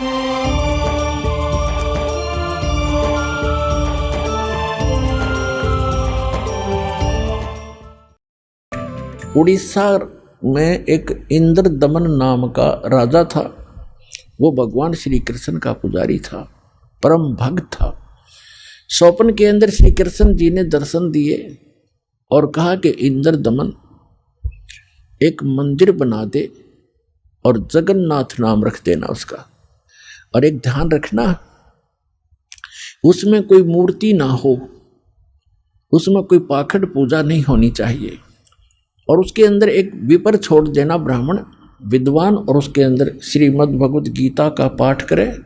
उड़ीसा में एक इंद्रदमन नाम का राजा था। वो भगवान श्री कृष्ण का पुजारी था, परम भक्त था। स्वप्न के अंदर श्री कृष्ण जी ने दर्शन दिए और कहा कि इंद्रदमन एक मंदिर बना दे और जगन्नाथ नाम रख देना उसका, और एक ध्यान रखना उसमें कोई मूर्ति ना हो, उसमें कोई पाखंड पूजा नहीं होनी चाहिए, और उसके अंदर एक विपर छोड़ देना ब्राह्मण विद्वान, और उसके अंदर श्रीमद् भगवत गीता का पाठ करे,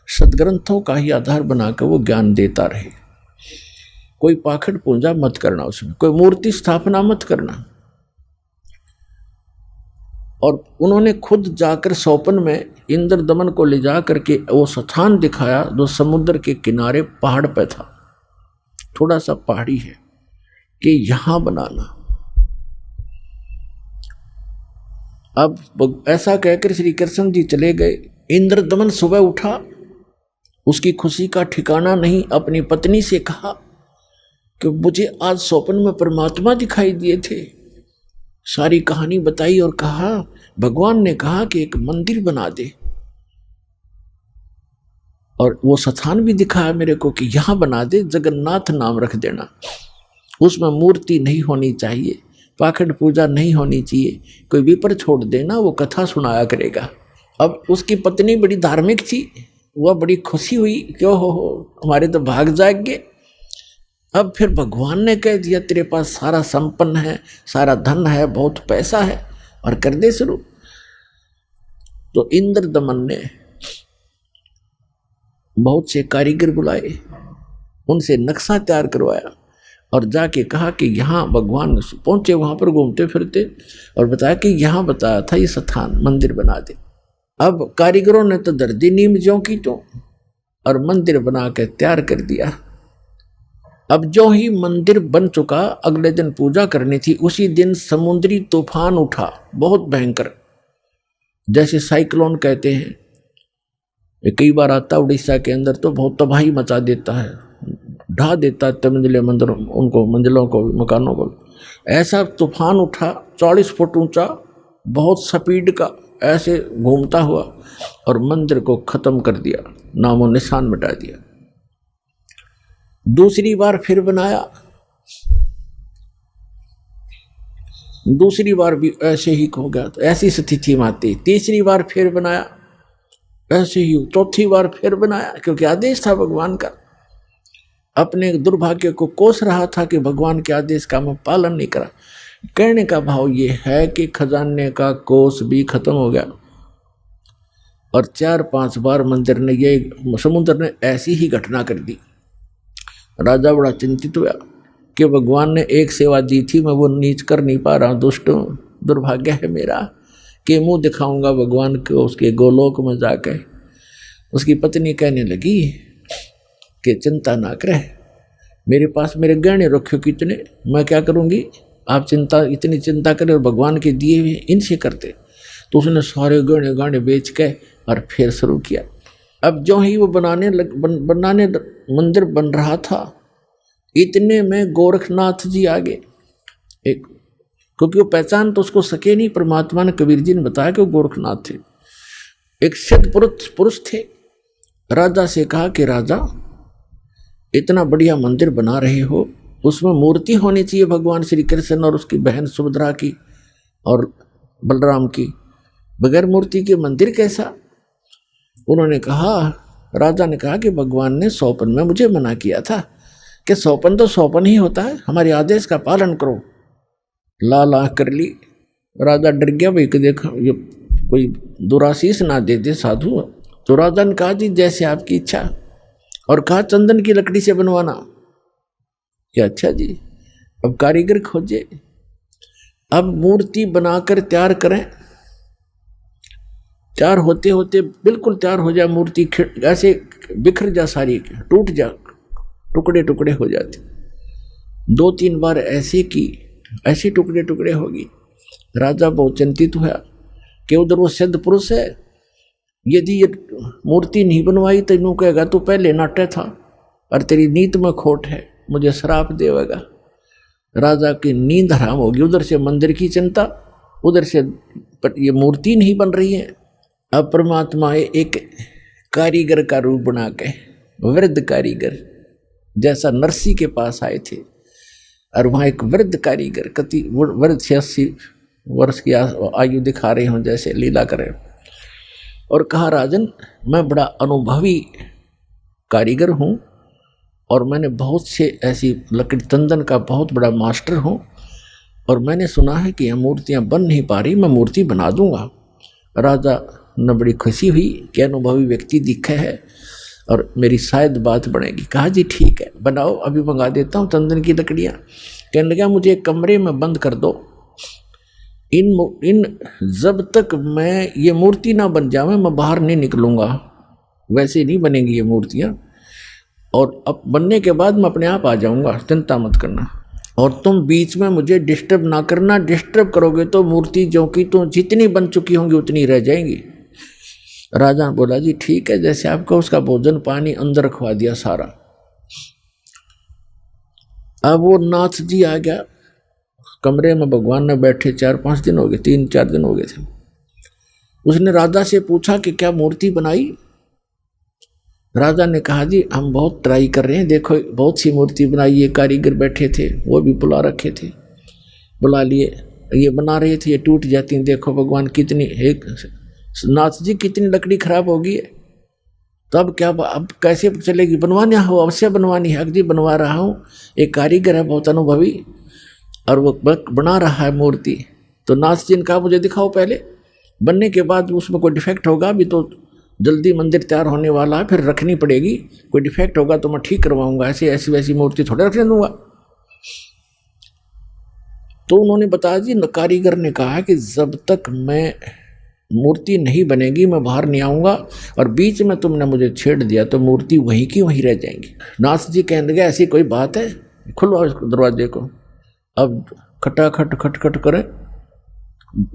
सदग्रंथों का ही आधार बनाकर वो ज्ञान देता रहे। कोई पाखंड पूजा मत करना, उसमें कोई मूर्ति स्थापना मत करना। और उन्होंने खुद जाकर स्वप्न में इंद्रदमन को ले जा करके वो स्थान दिखाया जो समुद्र के किनारे पहाड़ पे था, थोड़ा सा पहाड़ी है, कि यहां बनाना। अब ऐसा कहकर श्री कृष्ण जी चले गए। इंद्रदमन सुबह उठा, उसकी खुशी का ठिकाना नहीं। अपनी पत्नी से कहा कि मुझे आज स्वप्न में परमात्मा दिखाई दिए थे। सारी कहानी बताई और कहा भगवान ने कहा कि एक मंदिर बना दे, और वो स्थान भी दिखाया मेरे को कि यहां बना दे, जगन्नाथ नाम रख देना, उसमें मूर्ति नहीं होनी चाहिए, पाखंड पूजा नहीं होनी चाहिए, कोई विपर छोड़ देना, वो कथा सुनाया करेगा। अब उसकी पत्नी बड़ी धार्मिक थी, वह बड़ी खुशी हुई, क्यों हो हमारे तो भाग जाएंगे। अब फिर भगवान ने कह दिया तेरे पास सारा संपन्न है, सारा धन है, बहुत पैसा है, और कर दे शुरू। तो इंद्रदमन ने बहुत से कारीगर बुलाए, उनसे नक्शा तैयार करवाया और जाके कहा कि यहाँ भगवान पहुंचे, वहां पर घूमते फिरते, और बताया कि यहाँ बताया था ये स्थान मंदिर बना दे। अब कारीगरों ने तो दर्दी नीम ज्यों की तो, और मंदिर बना के तैयार कर दिया। अब जो ही मंदिर बन चुका, अगले दिन पूजा करनी थी। उसी दिन समुद्री तूफान उठा, बहुत भयंकर, जैसे साइक्लोन कहते हैं। ये कई बार आता उड़ीसा के अंदर, तो बहुत तबाही मचा देता है, ढा देता है मंजिले मंदिरों उनको, मंजिलों को, मकानों को। ऐसा तूफान उठा 40 फुट ऊंचा, बहुत स्पीड का, ऐसे घूमता हुआ, और मंदिर को खत्म कर दिया, नामो निशान मिटा दिया। दूसरी बार फिर बनाया, दूसरी बार भी ऐसे ही हो गया, तो ऐसी स्थिति में आती। तीसरी बार फिर बनाया, ऐसे ही। चौथी बार फिर बनाया, क्योंकि आदेश था भगवान का। अपने दुर्भाग्य को कोस रहा था कि भगवान के आदेश का मैं पालन नहीं करा। कहने का भाव ये है कि खजाने का कोस भी खत्म हो गया, और 4-5 बार मंदिर ने, ये समुद्र ने ऐसी ही घटना कर दी। राजा बड़ा चिंतित हुआ कि भगवान ने एक सेवा दी थी, मैं वो नीच कर नहीं पा रहा, दुष्टों, दुर्भाग्य है मेरा, कि मुंह दिखाऊंगा भगवान को उसके गोलोक में जाकर। उसकी पत्नी कहने लगी कि चिंता ना करे, मेरे पास मेरे गहने रखे कितने, मैं क्या करूंगी, आप इतनी चिंता करें, और भगवान के दिए हुए इनसे करते। तो उसने सारे गहने गाने बेच के और फिर शुरू किया। अब जो ही वो बनाने मंदिर बन रहा था, इतने में गोरखनाथ जी आ गए। एक, क्योंकि वो पहचान तो उसको सके नहीं, परमात्मा ने, कबीर जी ने बताया कि वो गोरखनाथ थे। एक सिद्ध पुरुष थे। राजा से कहा कि राजा, इतना बढ़िया मंदिर बना रहे हो, उसमें मूर्ति होनी चाहिए भगवान श्री कृष्ण और उसकी बहन सुभद्रा की और बलराम की, बगैर मूर्ति के मंदिर कैसा। उन्होंने कहा, राजा ने कहा कि भगवान ने स्वप्न में मुझे मना किया था कि स्वप्न तो स्वप्न ही होता है, हमारे आदेश का पालन करो। लाल आँख कर ली। राजा डर गया, भाई कि देखो ये कोई दुराशीष ना दे दे साधु। तो राजा ने कहा जी जैसे आपकी इच्छा, और कहा चंदन की लकड़ी से बनवाना। क्या अच्छा जी। अब कारीगर खोजे, अब मूर्ति बनाकर तैयार करें। तैयार होते होते बिल्कुल तैयार हो जाए मूर्ति, ऐसे बिखर जा, सारी टूट जा, टुकड़े टुकड़े हो जाते। 2-3 बार ऐसे की, ऐसे टुकड़े टुकड़े होगी। राजा बहुत चिंतित हुआ कि उधर वो सिद्ध पुरुष है यदि ये मूर्ति नहीं बनवाई तो यूँ कहेगा तू पहले नाट्य था और तेरी नीत में खोट है, मुझे श्राप देगा। राजा की नींद हराम होगी। उधर से मंदिर की चिंता, उधर से पर ये मूर्ति नहीं बन रही है। अब परमात्मा एक कारीगर का रूप बना के, वृद्ध कारीगर जैसा नरसी के पास आए थे, और वहाँ एक वृद्ध कारीगर कति वृद्ध 86 वर्ष की आयु दिखा रहे हों जैसे लीला करें, और कहा राजन मैं बड़ा अनुभवी कारीगर हूँ और मैंने बहुत से ऐसी लकड़ी तंदन का बहुत बड़ा मास्टर हूँ, और मैंने सुना है कि यह मूर्तियाँ बन नहीं पा रही, मैं मूर्ति बना दूंगा। राजा ने बड़ी खुशी हुई कि अनुभवी व्यक्ति दिखे है और मेरी शायद बात बनेगी। कहा जी ठीक है बनाओ, अभी मंगा देता हूँ तंदन की लकड़ियाँ। कहने लगा मुझे एक कमरे में बंद कर दो, इन जब तक मैं ये मूर्ति ना बन जावे मैं बाहर नहीं निकलूँगा, वैसे नहीं बनेंगी ये मूर्तियाँ, और अब बनने के बाद मैं अपने आप आ जाऊँगा, चिंता मत करना, और तुम बीच में मुझे डिस्टर्ब ना करना, डिस्टर्ब करोगे तो मूर्ति जो कि तो जितनी बन चुकी होंगी उतनी रह जाएंगी। राजा बोला जी ठीक है जैसे आपका। उसका भोजन पानी अंदर रखवा दिया सारा। अब वो नाथ जी आ गया कमरे में, भगवान ने बैठे 4-5 दिन हो गए, 3-4 दिन हो गए थे। उसने राजा से पूछा कि क्या मूर्ति बनाई? राजा ने कहा जी हम बहुत ट्राई कर रहे हैं, देखो बहुत सी मूर्ति बनाई है, कारीगर बैठे थे वो भी बुला रखे थे, बुला लिए, ये बना रहे थे, ये टूट जाती हैं, देखो भगवान कितनी, एक नाथ जी कितनी लकड़ी खराब होगी है, तो अब क्या, अब कैसे चलेगी? बनवानी हो, अवश्य बनवानी है, अगदी बनवा रहा हूँ, एक कारीगर है बहुत अनुभवी और वो बना रहा है मूर्ति। तो नाथ जी ने कहा मुझे दिखाओ पहले, बनने के बाद उसमें कोई डिफेक्ट होगा, अभी तो जल्दी मंदिर तैयार होने वाला है, फिर रखनी पड़ेगी, कोई डिफेक्ट होगा तो मैं ठीक करवाऊंगा, ऐसी वैसी मूर्ति थोड़े रखने दूंगा। तो उन्होंने बताया जी, कारीगर ने कहा कि जब तक मैं मूर्ति नहीं बनेगी मैं बाहर नहीं आऊंगा, और बीच में तुमने मुझे छेड़ दिया तो मूर्ति वहीं की वहीं रह जाएंगी। नाथ जी कहने लगे ऐसी कोई बात है, खुलवाओ इस दरवाजे को। अब खटाखट खटखट करे,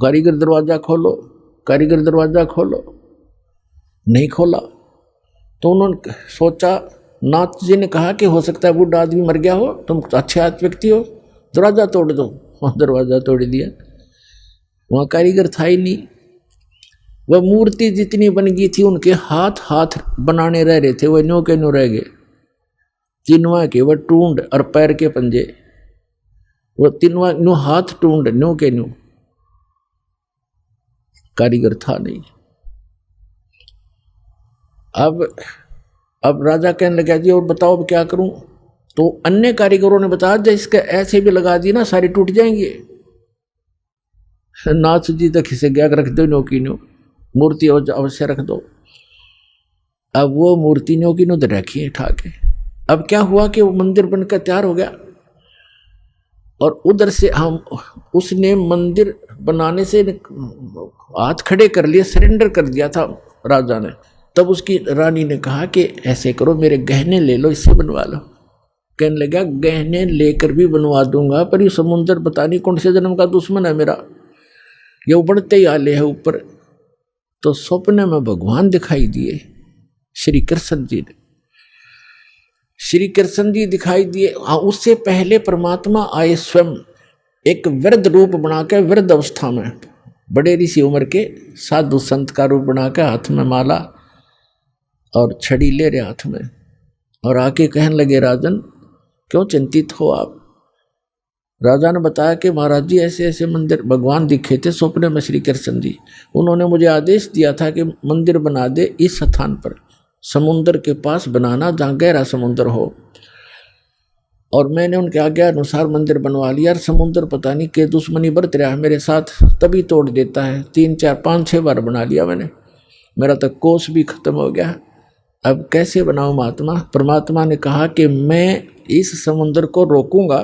कारीगर दरवाजा खोलो, कारीगर दरवाजा खोलो, नहीं खोला। तो उन्होंने सोचा, नाथ जी ने कहा कि हो सकता है बूढ़ा आदमी मर गया हो, तुम अच्छे व्यक्ति हो, दरवाजा तोड़ दो। वहाँ दरवाजा तोड़ दिया, वहाँ कारीगर था ही नहीं। वह मूर्ति जितनी बन गई थी उनके हाथ बनाने रह रहे थे, वह न्यू के न्यू रह गए, तीनवा के वह टूंड और पैर के पंजे, वो तीनवा न्यू हाथ टूंड न्यू के न्यू, कारीगर था नहीं। अब राजा कहने लगा जी और बताओ अब क्या करूं? तो अन्य कारीगरों ने बताया जब इसके ऐसे भी लगा दी ना सारी टूट जाएंगे। नाथ जी तक इसे गया रख दो, न्यो की न्यो मूर्ति अवश्य रख दो। अब वो मूर्ति न्यो की न्यो तो रखी है ठाके। अब क्या हुआ कि वो मंदिर बनकर तैयार हो गया, और उधर से हम उसने मंदिर बनाने से हाथ खड़े कर लिए, सरेंडर कर दिया था राजा ने। तब उसकी रानी ने कहा कि ऐसे करो मेरे गहने ले लो, इससे बनवा लो। कहने लगा गहने लेकर भी बनवा दूंगा, पर ये समुंदर पता नहीं कौन से जन्म का दुश्मन है मेरा, ये उबड़ते ही आले है ऊपर। तो सपने में भगवान दिखाई दिए, श्री कृष्ण जी ने, श्री कृष्ण जी दिखाई दिए। उससे पहले परमात्मा आए स्वयं एक वृद्ध रूप बनाकर, वृद्ध अवस्था में बड़े ऋषि उम्र के साधु संत का रूप बनाकर, हाथ में माला और छड़ी ले रहे हाथ में, और आके कहने लगे राजन क्यों चिंतित हो आप? राजा ने बताया कि महाराज जी ऐसे ऐसे मंदिर भगवान दिखे थे सपने में, श्री कृष्ण जी, उन्होंने मुझे आदेश दिया था कि मंदिर बना दे इस स्थान पर, समुद्र के पास बनाना जहाँ गहरा समुद्र हो, और मैंने उनके आज्ञा अनुसार मंदिर बनवा लिया। और समुद्र पता नहीं के दुश्मनी बरत रहा है मेरे साथ, तभी तोड़ देता है, 3 4 5 6 बार बना लिया मैंने, मेरा तो कोष भी खत्म हो गया, अब कैसे बनाऊं महात्मा? परमात्मा ने कहा कि मैं इस समुद्र को रोकूंगा,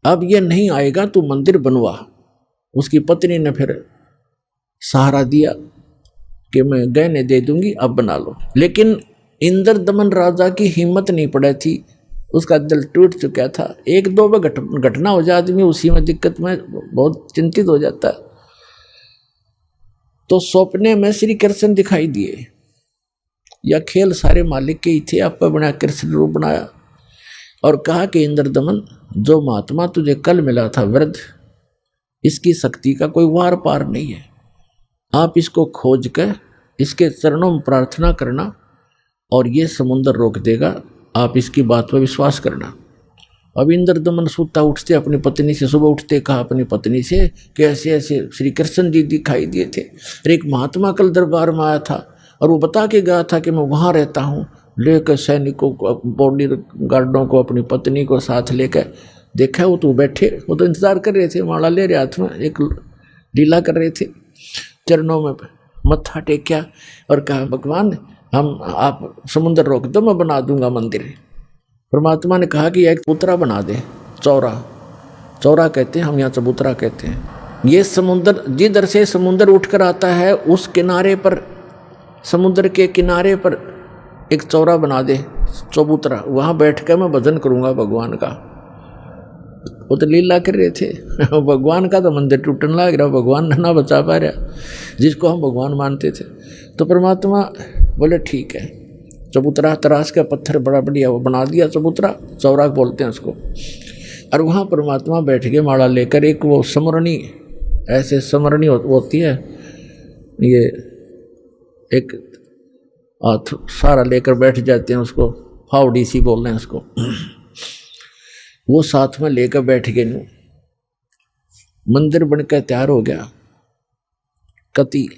अब ये नहीं आएगा, तू मंदिर बनवा। उसकी पत्नी ने फिर सहारा दिया कि मैं गहने दे दूंगी, अब बना लो। लेकिन इंद्र दमन राजा की हिम्मत नहीं पड़ी थी, उसका दिल टूट चुका था। 1-2 बार घटना हो जाए आदमी उसी में दिक्कत में बहुत चिंतित हो जाता है। तो सपने में श्री कृष्ण दिखाई दिए। या खेल सारे मालिक के ही थे, आप बना कृष्ण रूप बनाया और कहा कि इंद्रदमन, जो महात्मा तुझे कल मिला था वृद्ध, इसकी शक्ति का कोई वार पार नहीं है। आप इसको खोज कर इसके चरणों में प्रार्थना करना और ये समुद्र रोक देगा। आप इसकी बात पर विश्वास करना। अब इंद्रदमन सुता उठते अपनी पत्नी से, सुबह उठते कहा अपनी पत्नी से कि ऐसे ऐसे श्री कृष्ण जी दिखाई दिए थे और एक महात्मा कल दरबार में आया था और वो बता के गया था कि मैं वहाँ रहता हूँ। लेकर सैनिकों को, बॉडी गार्डों को, अपनी पत्नी को साथ लेकर देखा। वो तो बैठे, वो तो इंतजार कर रहे थे, माला ले रहे हाथ में, एक लीला कर रहे थे। चरणों में मत्था टेक्या और कहा भगवान आप समुद्र रोक दो, मैं बना दूंगा मंदिर। परमात्मा ने कहा कि एक चबूतरा बना दे, चौरा कहते हैं हम यहाँ, चबूतरा कहते हैं। ये समुद्र जिधर से समुद्र उठकर आता है उस किनारे पर, समुद्र के किनारे पर एक चौरा बना दे, चबूतरा। वहाँ बैठ कर मैं भजन करूँगा भगवान का। वो तो लीला कर रहे थे, भगवान का तो मंदिर टूटने लग रहा, भगवान ना बचा पा रहा जिसको हम भगवान मानते थे। तो परमात्मा बोले ठीक है, चबूतरा तराश का पत्थर बड़ा बढ़िया वो बना दिया, चबूतरा, चौरा बोलते हैं उसको। और वहाँ परमात्मा बैठ के माला लेकर, एक वो समरणी, ऐसे समरणी होती है, ये एक हाथ सारा लेकर बैठ जाते हैं, उसको फावड़ी सी बोल रहे हैं उसको। वो साथ में लेकर बैठ गए। मंदिर बनकर तैयार हो गया, कति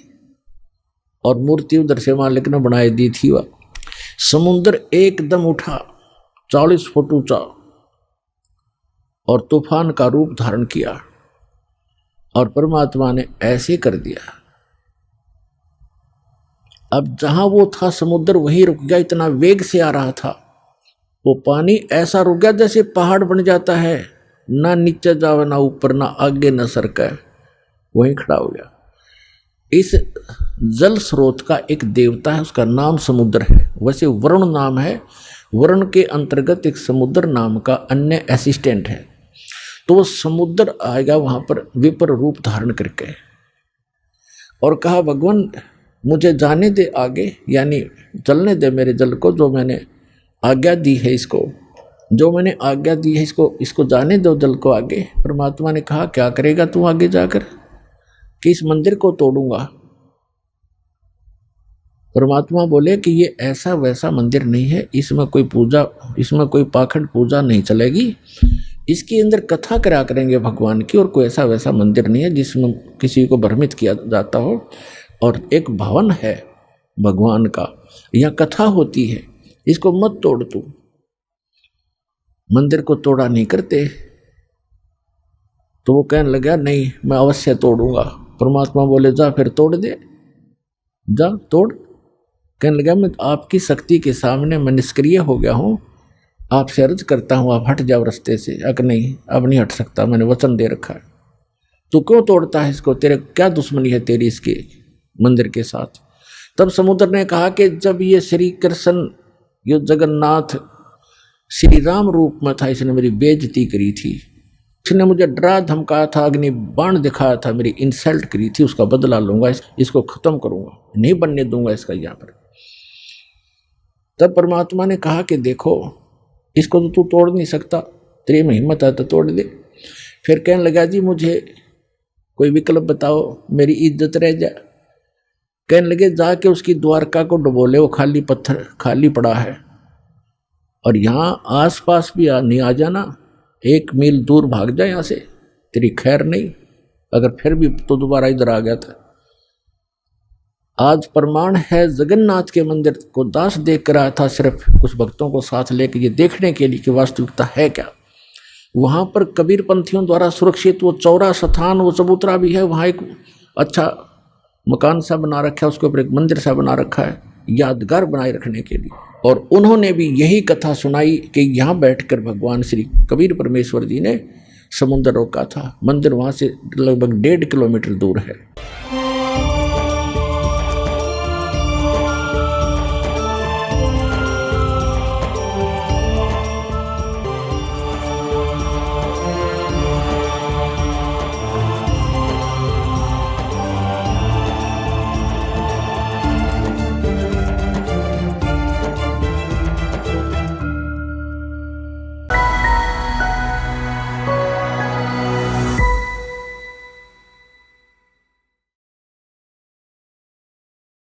और मूर्ति उधर से मालिक ने बनाई दी थी। वह समुद्र एकदम उठा, 40 फुट ऊंचा, और तूफान का रूप धारण किया और परमात्मा ने ऐसे कर दिया। अब जहां वो था समुद्र वहीं रुक गया, इतना वेग से आ रहा था। वो पानी ऐसा रुक गया जैसे पहाड़ बन जाता है, ना नीचे जावे ना ऊपर, ना आगे ना सरका, वहीं खड़ा हो गया। इस जल स्रोत का एक देवता है, उसका नाम समुद्र है। वैसे वरुण नाम है, वरुण के अंतर्गत एक समुद्र नाम का अन्य असिस्टेंट है। तो वो समुद्र आएगा वहां पर विपर रूप धारण करके और कहा भगवान मुझे जाने दे आगे, यानी चलने दे मेरे जल को, जो मैंने आज्ञा दी है इसको, जो मैंने आज्ञा दी है इसको जाने दो जल को आगे। परमात्मा ने कहा क्या करेगा तू आगे जाकर? कि इस मंदिर को तोड़ूंगा। परमात्मा बोले कि ये ऐसा वैसा मंदिर नहीं है, इसमें कोई पूजा, इसमें कोई पाखंड पूजा नहीं चलेगी, इसके अंदर कथा करा करेंगे भगवान की, और कोई ऐसा वैसा मंदिर नहीं है जिसमें किसी को भ्रमित किया जाता हो। और एक भवन है भगवान का, यहाँ कथा होती है, इसको मत तोड़ तू। मंदिर को तोड़ा नहीं करते। तो वो कहने लगा नहीं मैं अवश्य तोड़ूंगा। परमात्मा बोले जा फिर तोड़ दे, जा तोड़। कहने लगा मैं आपकी शक्ति के सामने मैं निष्क्रिय हो गया हूँ, आपसे अर्ज करता हूँ आप हट जाओ रास्ते से। नहीं अब नहीं हट सकता, मैंने वचन दे रखा है। तू क्यों तोड़ता है इसको, तेरे क्या दुश्मनी है तेरी इसके मंदिर के साथ? तब समुद्र ने कहा कि जब ये श्री कृष्ण यो जगन्नाथ श्री राम रूप में था, इसने मेरी बेइज्जती करी थी, इसने मुझे डरा धमकाया था, अग्नि बाण दिखाया था, मेरी इंसल्ट करी थी, उसका बदला लूंगा, इसको खत्म करूंगा, नहीं बनने दूंगा इसका यहाँ पर। तब परमात्मा ने कहा कि देखो इसको तो तू तोड़ नहीं सकता, तेरे में हिम्मत है तो तोड़ दे। फिर कहने लगा जी मुझे कोई विकल्प बताओ, मेरी इज्जत रह जाए। कहने लगे जाके उसकी द्वारका को डुबो ले, वो खाली पत्थर खाली पड़ा है, और यहाँ आसपास भी नहीं आ जाना, 1 मील दूर भाग जाए यहाँ से, तेरी खैर नहीं। अगर फिर भी तो दोबारा इधर आ गया था। आज प्रमाण है जगन्नाथ के मंदिर को दास देख कर आया था, सिर्फ कुछ भक्तों को साथ लेकर ये देखने के लिए कि वास्तविकता है क्या। वहाँ पर कबीर पंथियों द्वारा सुरक्षित वो चौरा स्थान, वो चबूतरा भी है, वहाँ एक अच्छा मकान सा बना रखा है, उसके ऊपर एक मंदिर सा बना रखा है यादगार बनाए रखने के लिए। और उन्होंने भी यही कथा सुनाई कि यहाँ बैठकर भगवान श्री कबीर परमेश्वर जी ने समुद्र रोका था। मंदिर वहाँ से लगभग 1.5 किलोमीटर दूर है।